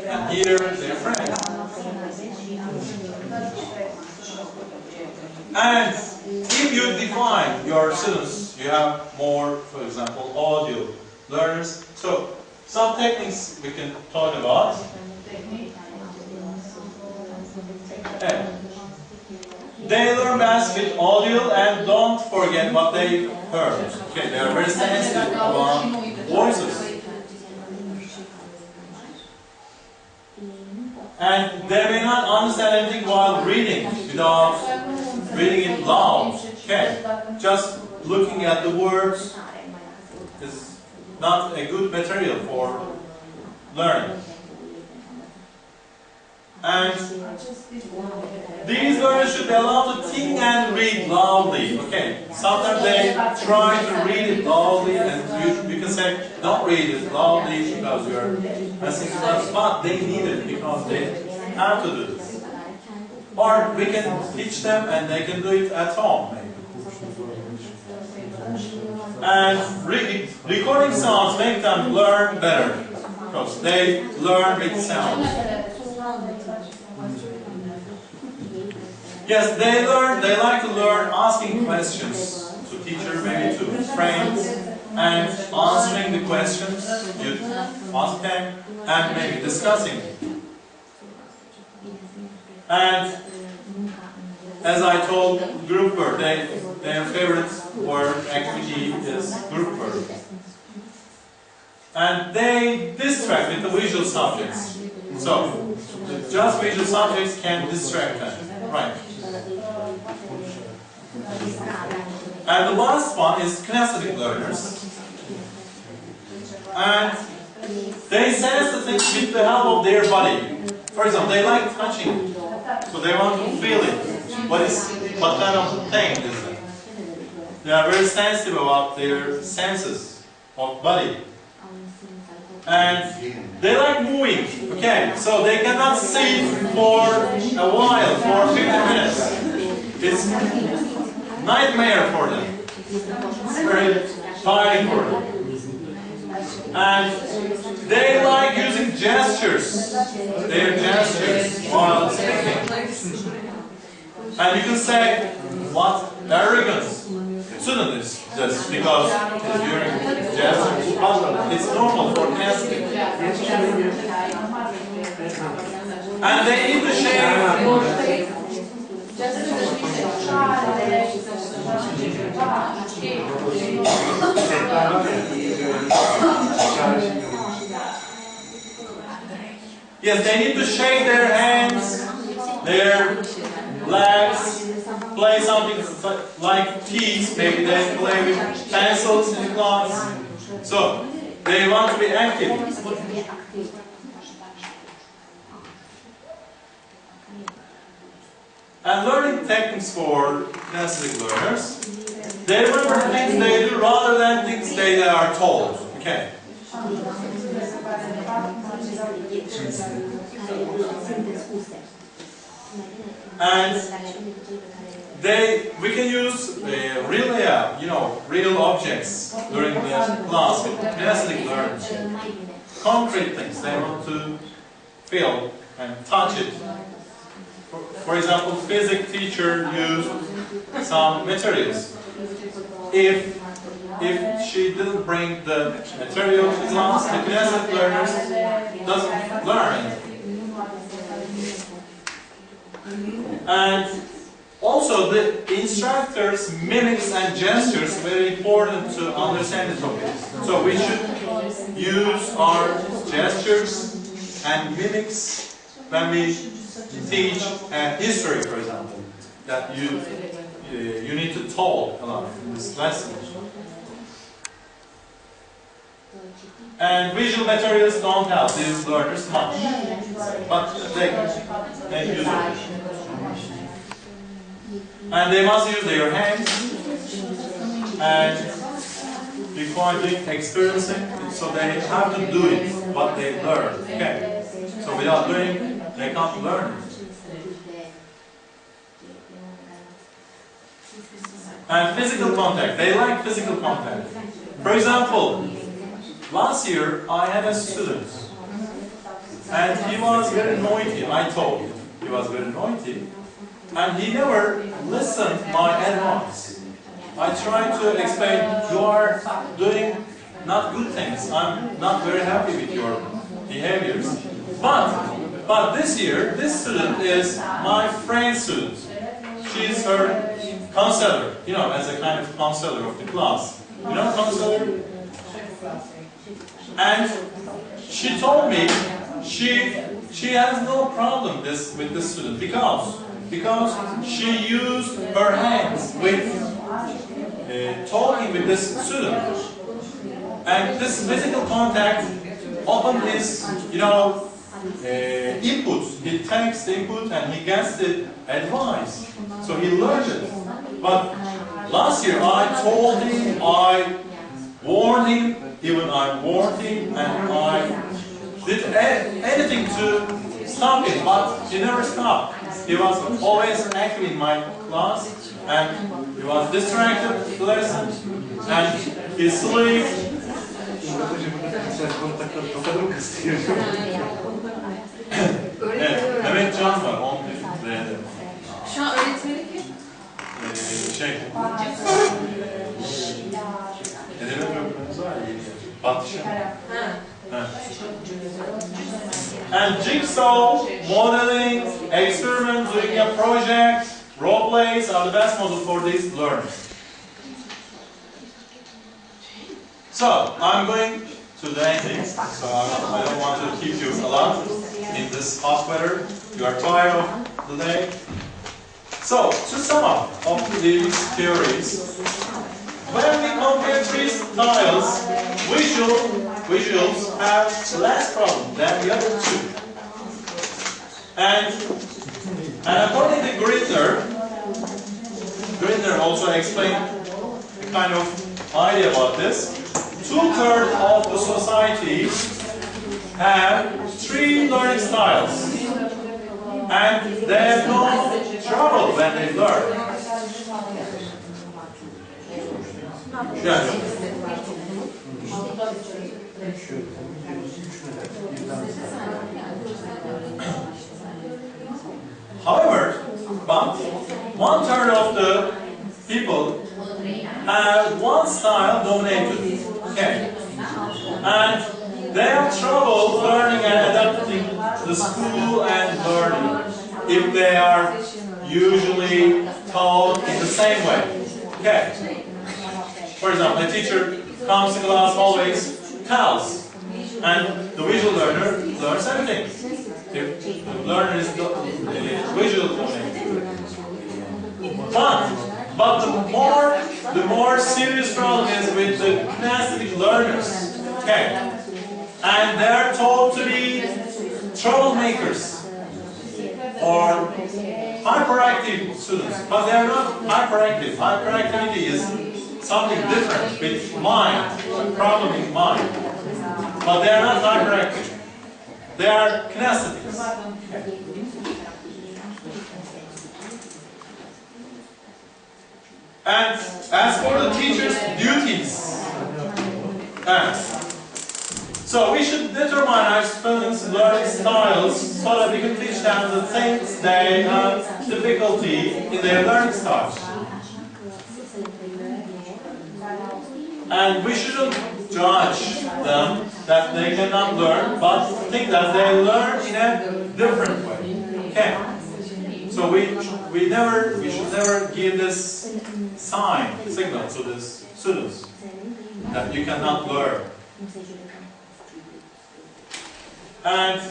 and hear their friends. And if you define your students, you have more, for example, audio learners. So some techniques we can talk about. They learn best with audio and don't forget what they heard. Okay, they are very sensitive about voices. And they may not understand anything while reading without reading it loud. Okay, just looking at the words is not a good material for learning. And these learners should be allowed to think and read loudly. Okay, sometimes they try to read it loudly, and you can say, don't read it loudly because you are messing with us, but they need it because they have to do this. Or we can teach them and they can do it at home, maybe. And recording sounds make them learn better because they learn with sounds. Yes, they like to learn asking questions to teacher, maybe to friends, and answering the questions you ask them, and maybe discussing. And as I told, group work, their favorite work activity is group work. And they distract with the visual subjects. So, just visual subjects can distract them. Right. And the last one is kinesthetic learners. And they sense the things with the help of their body. For example, they like touching, so they want to feel it. What kind of thing is it? They are very sensitive about their senses of body. And they like moving, okay, so they cannot sit for a while, for 50 minutes. It's nightmare for them. It's very tiring for them. And they like using gestures, their gestures while speaking. And you can say, what arrogance shouldn't this just because during gestures, it's normal for kinesthetic. And they need to share. Yes, they need to shake their hands, their legs, play something like keys, maybe they play with pencils in class. So, they want to be active. And learning techniques for kinesthetic learners, they remember things they do rather than things they are told. Okay. And we can use real objects during the class with kinesthetic learners. Concrete things they want to feel and touch it. For example, physics teacher used some materials. If she didn't bring the material to class, the kinesthetic learners doesn't learn anything. And also the instructors' mimics and gestures are very important to understand the topic. So we should use our gestures and mimics when we teach history, for example, that you need to talk a lot in this lesson. And visual materials don't help these learners much, but they use it. And they must use their hands and be quite experiencing, so they have to do it, what they learn. Okay. So without doing, they can't learn it. And physical contact, they like physical contact. For example, last year I had a student And he was very naughty, I told him. He was very naughty. And he never listened my advice. I tried to explain, you are doing not good things. I'm not very happy with your behaviors. But this year, this student is my friend student. She's her counselor, you know, as a kind of counselor of the class. You know counselor? And she told me she has no problem with this student because she used her hands with talking with this student, and this physical contact opened his, you know, input. He takes the input and he gets the advice. So he learned it. But last year I told him, I warned him, even I warned him, and I did anything to stop him, but he never stopped. He was always active in my class, and he was distracted with the lesson, and he slept. Evet, Mehmet Can var, 10 B'de. Şu an öğretmeni kim? Edebiyat öğretmenimiz var ya, Batışan. And jigsaw, modeling, experiments, doing a project, role plays are the best model for these learners. So, I'm going to the ending, so I don't want to keep you a lot in this hot weather. You are tired of the day. So, to sum up of these theories, when we compare three styles, visuals have less problem than the other two. And according to Grindner also explained a kind of idea about this. 2/3 of the society have 3 learning styles, and they have no trouble when they learn. Yes. However, but 1/3 of the people have one style dominated. Okay. And they have trouble learning and adapting to the school and learning if they are usually taught in the same way. Okay. For example, a teacher comes to class always tells, and the visual learner learns everything. If the learner is visual dominated. But the more serious problem is with the kinesthetic learners. Okay. And they're told to be troublemakers or hyperactive students. But they're not hyperactive. Hyperactivity is something different with mind, a problem in mind. But they're not hyperactive. They are kinesthetics. Okay. And as for the teacher's duties, so we should determine our students' learning styles so that we can teach them the things they have difficulty in their learning styles. And we shouldn't judge them that they cannot learn, but think that they learn in a different way. Okay. So we should never give this signal to the students that you cannot learn. And